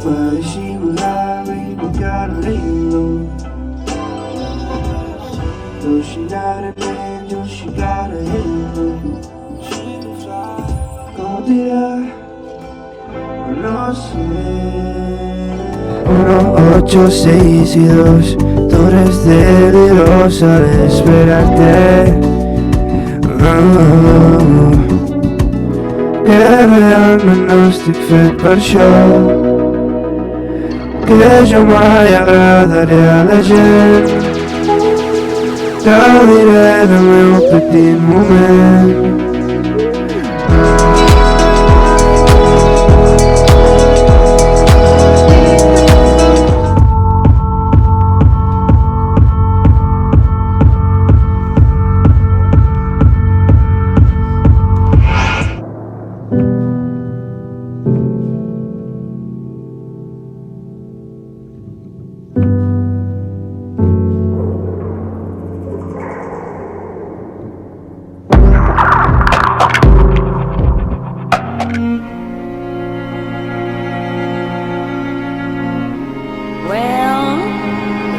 but if she was lying, we gotta lay low. Though she not an angel, she got a halo. ¿Cómo dirá? No sé. 1, 8, 6 y 2. Tú eres delirosa de esperarte. Que realment no estic fet per això. Que jo mai agradaré a la gent. Gaudiré del meu petit moment.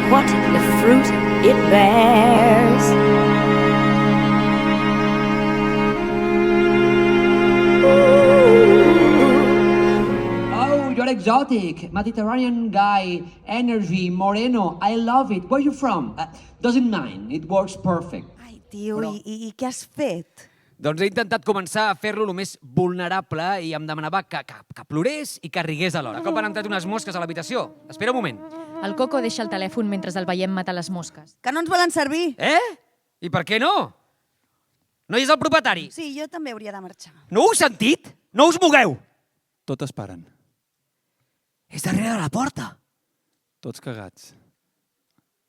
What the fruit it bears. Oh, you're exotic. Mediterranean guy, energy, moreno. I love it. Where are you from? Doesn't mind. It works perfect. Ai, tio, i què has fet? Doncs he intentat començar a fer-lo el més vulnerable i em demanava que plorés i que rigués alhora. De cop han entrat unes mosques a l'habitació. Espera un moment. El Coco deixa el telèfon mentre el veiem matar les mosques. Que no ens volen servir. I per què no? No hi és el propietari? Sí, jo també hauria de marxar. No ho heu sentit? No us mogueu! Totes paren. És darrere de la porta. Tots cagats.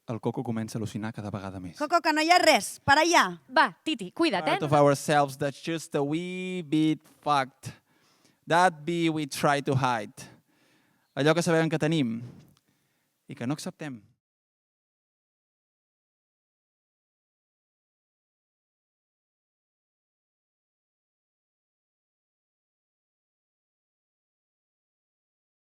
El Coco comença a al·lucinar cada vegada més. Coco, que no hi ha res. Per allà. Va, Titi, cuida't, Part of ourselves that's just a wee bit fucked. That bee we try to hide. Allò que sabem que tenim i que no acceptem.